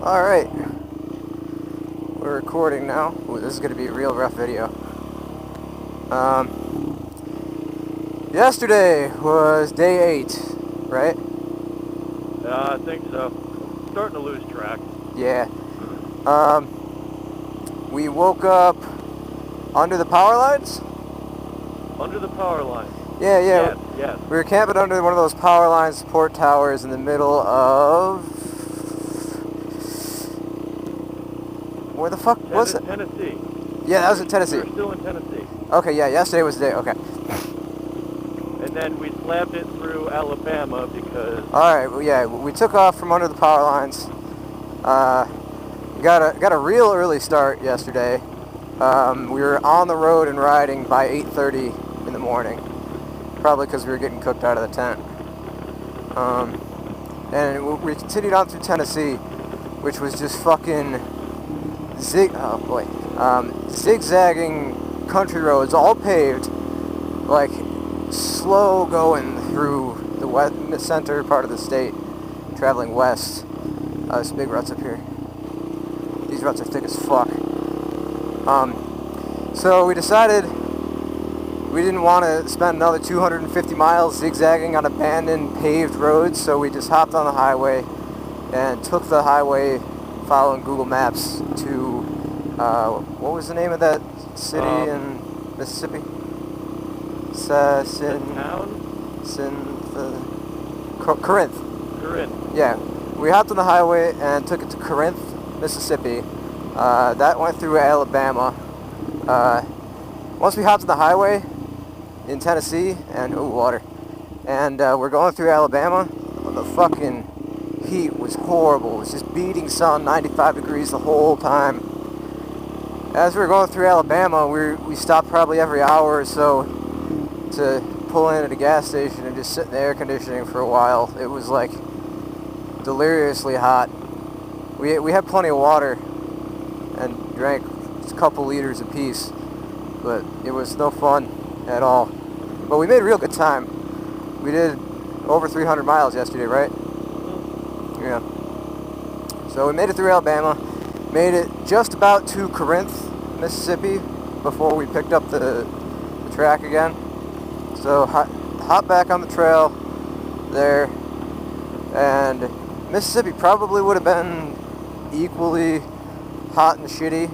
Alright, we're recording now. Ooh, this is going to be a real rough video. Yesterday was day 8, right? I think so. I'm starting to lose track. Yeah. We woke up under the power lines? Under the power line. Yeah. Yes. We were camping under one of those power line support towers in the middle of... Where the fuck was it? Tennessee. Yeah, that was in Tennessee. We were still in Tennessee. Okay, yeah, yesterday was the day, okay. And then we slammed it through Alabama because... Alright, well, yeah, we took off from under the power lines. Got a real early start yesterday. We were on the road and riding by 8:30 in the morning. Probably because we were getting cooked out of the tent. And we continued on through Tennessee, which was just fucking zigzagging country roads, all paved, like slow going through the center part of the state, traveling west. There's big ruts up here. These ruts are thick as fuck. So we decided we didn't want to spend another 250 miles zigzagging on abandoned paved roads, so we just hopped on the highway and took the highway following Google Maps to, what was the name of that city in Mississippi? Corinth. Corinth. Yeah, we hopped on the highway and took it to Corinth, Mississippi. That went through Alabama. Once we hopped on the highway in Tennessee, and water, and we're going through Alabama, the fucking heat was horrible. It was just beating sun, 95 degrees the whole time. As we were going through Alabama, we stopped probably every hour or so to pull in at a gas station and just sit in the air conditioning for a while. It was like deliriously hot. We had plenty of water and drank a couple liters apiece, but it was no fun at all. But we made a real good time. We did over 300 miles yesterday, right? Yeah. So we made it through Alabama, made it just about to Corinth, Mississippi, before we picked up the track again. So hop back on the trail there, and Mississippi probably would have been equally hot and shitty,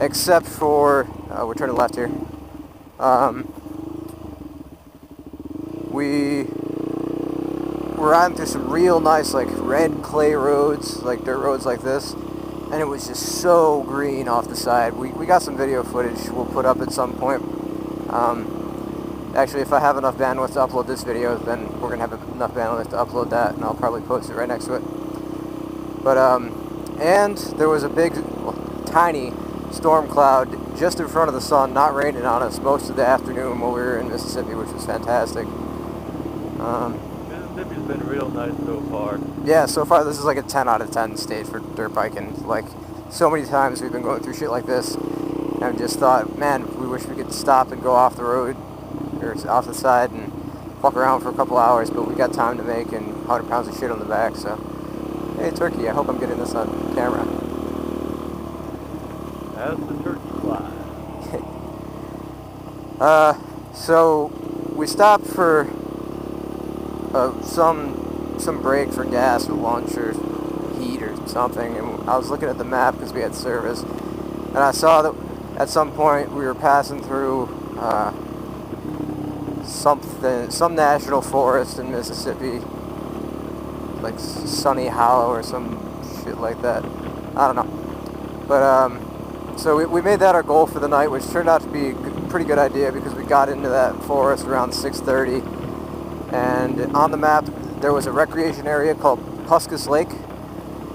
except for, we're turning left here. We were riding through some real nice, like, red clay roads, like dirt roads like this, and it was just so green off the side. We got some video footage we'll put up at some point. Actually, if I have enough bandwidth to upload this video, then we're going to have enough bandwidth to upload that, and I'll probably post it right next to it. But, and there was a big, tiny storm cloud just in front of the sun, not raining on us most of the afternoon while we were in Mississippi, which was fantastic. Mississippi's been real nice so far. Yeah, so far this is like a 10 out of 10 state for dirt biking. Like, so many times we've been going through shit like this, and just thought, man, we wish we could stop and go off the road, or off the side, and walk around for a couple hours, but we got time to make and 100 pounds of shit on the back, so. Hey, turkey, I hope I'm getting this on camera. As the turkey flies. So we stopped for some break for gas or lunch or heat or something, and I was looking at the map because we had service, and I saw that at some point we were passing through some national forest in Mississippi, like Sunny Hollow or some shit like that. I don't know. But so we made that our goal for the night, which turned out to be a pretty good idea because we got into that forest around 6:30, and on the map there was a recreation area called Puskus Lake,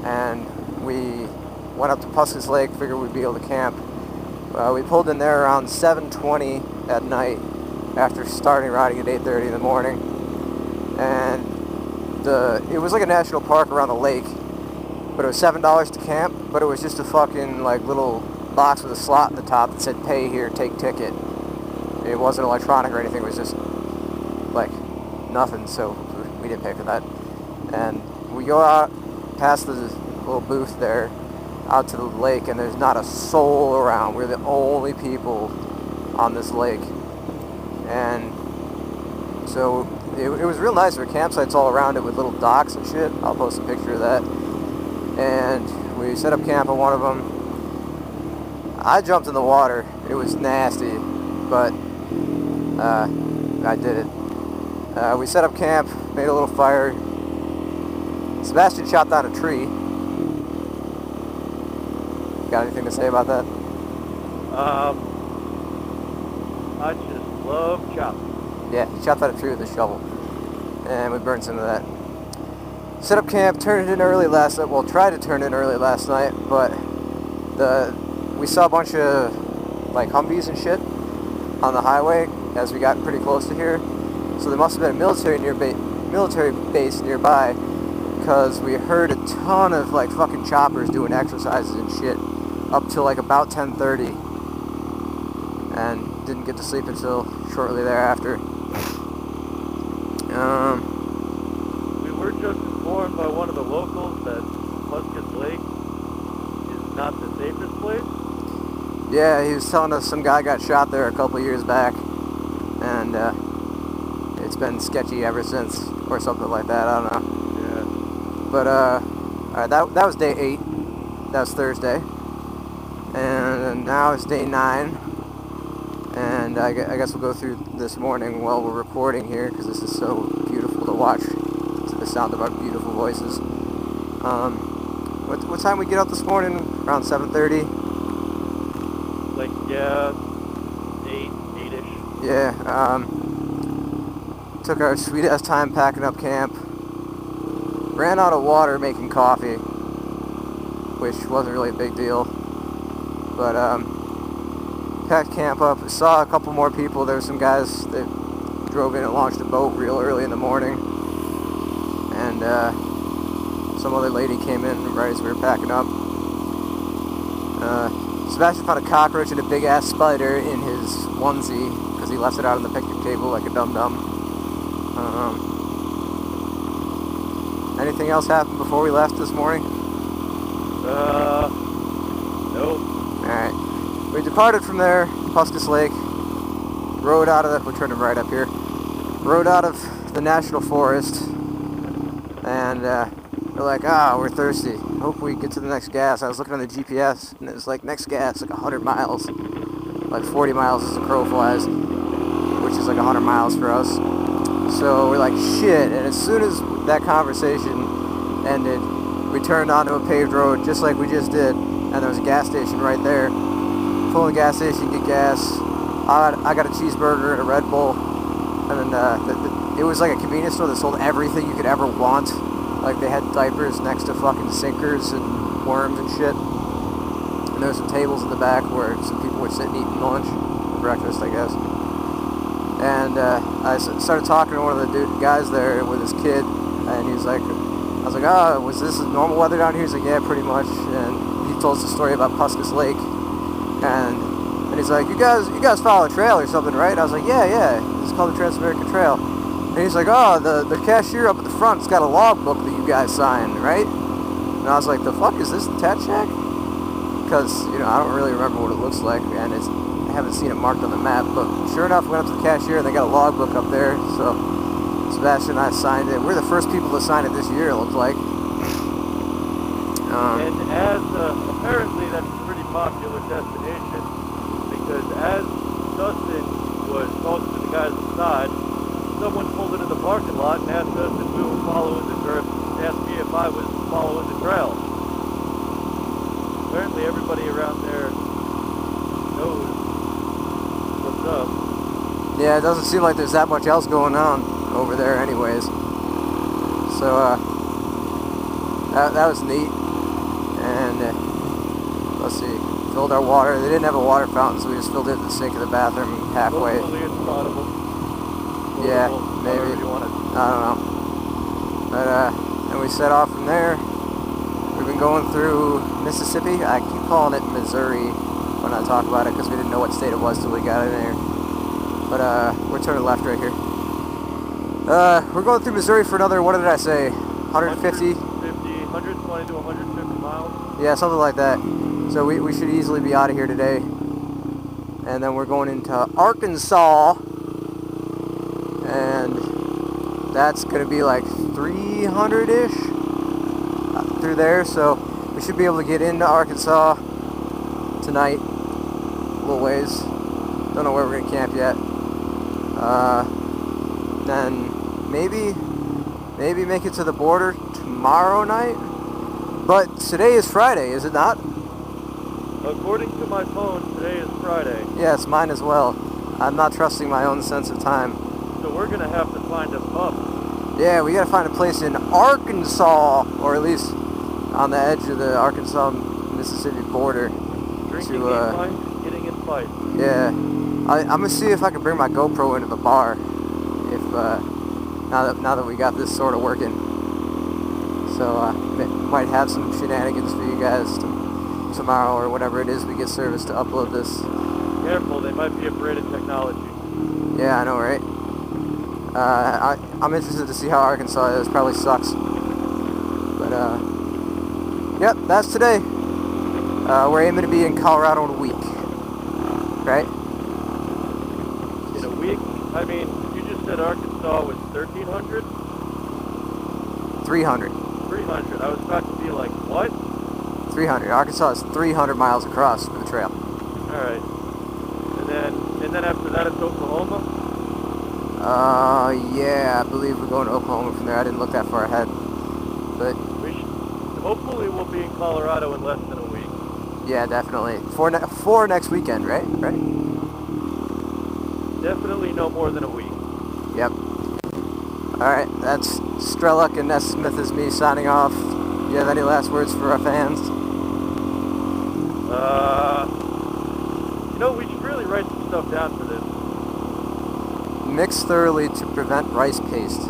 and we went up to Puskus Lake, figured we'd be able to camp. We pulled in there around 7:20 at night after starting riding at 8:30 in the morning, and it was like a national park around the lake, but it was $7 to camp, but it was just a fucking like little box with a slot in the top that said pay here, take ticket. It wasn't electronic or anything, it was just like nothing, so we didn't pay for that. And we go out past the little booth there out to the lake, and there's not a soul around. We're the only people on this lake. And so it was real nice. There were campsites all around it with little docks and shit. I'll post a picture of that. And we set up camp on one of them. I jumped in the water. It was nasty, but I did it. We set up camp, made a little fire. Sebastian shot down a tree. Got anything to say about that? I just love chopping. Yeah, he shot down a tree with a shovel, and we burned some of that. Set up camp, turned it in early last night. Well, tried to turn it in early last night, but we saw a bunch of like Humvees and shit on the highway as we got pretty close to here. So there must have been a military base nearby, because we heard a ton of like fucking choppers doing exercises and shit up till like about 10:30, and didn't get to sleep until shortly thereafter. We were just informed by one of the locals that Musket Lake is not the safest place. Yeah, he was telling us some guy got shot there a couple years back, and it's been sketchy ever since, or something like that. I don't know. Yeah. But alright, that was day 8. That was Thursday, and now it's day 9. And I guess we'll go through this morning while we're recording here, because this is so beautiful to watch, to the sound of our beautiful voices. What time we get up this morning? Around 7:30. Like, yeah, 8-ish. Yeah. Took our sweet ass time packing up camp. Ran out of water making coffee, which wasn't really a big deal. But packed camp up. Saw a couple more people. There were some guys that drove in and launched a boat real early in the morning, and some other lady came in right as we were packing up. Sebastian found a cockroach and a big ass spider in his onesie because he left it out on the picnic table like a dum-dum. Anything else happened before we left this morning? Nope. Alright. We departed from there, Puskus Lake, rode out of we're turning right up here, rode out of the National Forest, and we're like, we're thirsty. Hope we get to the next gas. I was looking on the GPS, and it was like, next gas, like 100 miles. Like 40 miles as the crow flies, which is like 100 miles for us. So we're like, shit, and as soon as that conversation ended, we turned onto a paved road, just like we just did, and there was a gas station right there. Pull in the gas station, get gas. I got a cheeseburger and a Red Bull, and then it was like a convenience store that sold everything you could ever want. Like they had diapers next to fucking sinkers and worms and shit. And there were some tables in the back where some people would sit and eat lunch, breakfast, I guess. And I started talking to one of the guys there with his kid, and he was like, I was like, was this normal weather down here? He's like, yeah, pretty much. And he told us a story about Puskus Lake. And he's like, you guys follow a trail or something, right? I was like, yeah, it's called the Trans-American Trail. And he's like, the cashier up at the front's got a logbook that you guys signed, right? And I was like, the fuck, is this the TAT Shack? Because, I don't really remember what it looks like, and I haven't seen it marked on the map, but sure enough, we went up to the cashier, and they got a logbook up there, so Sebastian and I signed it. We're the first people to sign it this year, it looks like. And as, apparently that's a pretty popular destination, because as Dustin was talking to the guys inside, someone pulled into the parking lot and asked us if we were following asked me if I was following the trail. Apparently everybody around there knows what's up. Yeah, it doesn't seem like there's that much else going on over there anyways. So, that was neat. And, let's see, filled our water. They didn't have a water fountain, so we just filled it in the sink of the bathroom halfway. Hopefully it's potable. Yeah, maybe. You want it. I don't know. But, and we set off from there. We've been going through Mississippi. I keep calling it Missouri when I talk about it because we didn't know what state it was till we got in there. But we're turning left right here. We're going through Missouri for another, what did I say, 120 to 150 miles. miles. Yeah, something like that. So we should easily be out of here today. And then we're going into Arkansas. And that's going to be like 300-ish through there. So we should be able to get into Arkansas tonight. A little ways. Don't know where we're going to camp yet. Then maybe make it to the border tomorrow night. But today is Friday, is it not? According to my phone, today is Friday. Yes, mine as well. I'm not trusting my own sense of time. So we're going to have to find a pub. Yeah, we got to find a place in Arkansas, or at least on the edge of the Arkansas-Mississippi border. Drinking in wine, getting in fights. Yeah. I'm going to see if I can bring my GoPro into the bar. If now that we got this sort of working. So might have some shenanigans for you guys tomorrow or whatever it is we get service to upload this. Careful, they might be afraid of technology. Yeah, I know, right? I'm interested to see how Arkansas is. Probably sucks. But, yep, that's today. We're aiming to be in Colorado in a week. Right? In a week? I mean, you just said Arkansas was 1,300? 300. 300. I was about to be like, what? 300. Arkansas is 300 miles across for the trail. Alright. And then after that it's Oklahoma? Yeah, I believe we're going to Oklahoma from there. I didn't look that far ahead. But hopefully we'll be in Colorado in less than a week. Yeah, definitely. For next weekend, right? Right? Definitely no more than a week. Yep. Alright, that's Strelluck and Ness Smith is me signing off. You have any last words for our fans? We should really write some stuff down for this. Mix thoroughly to prevent rice paste.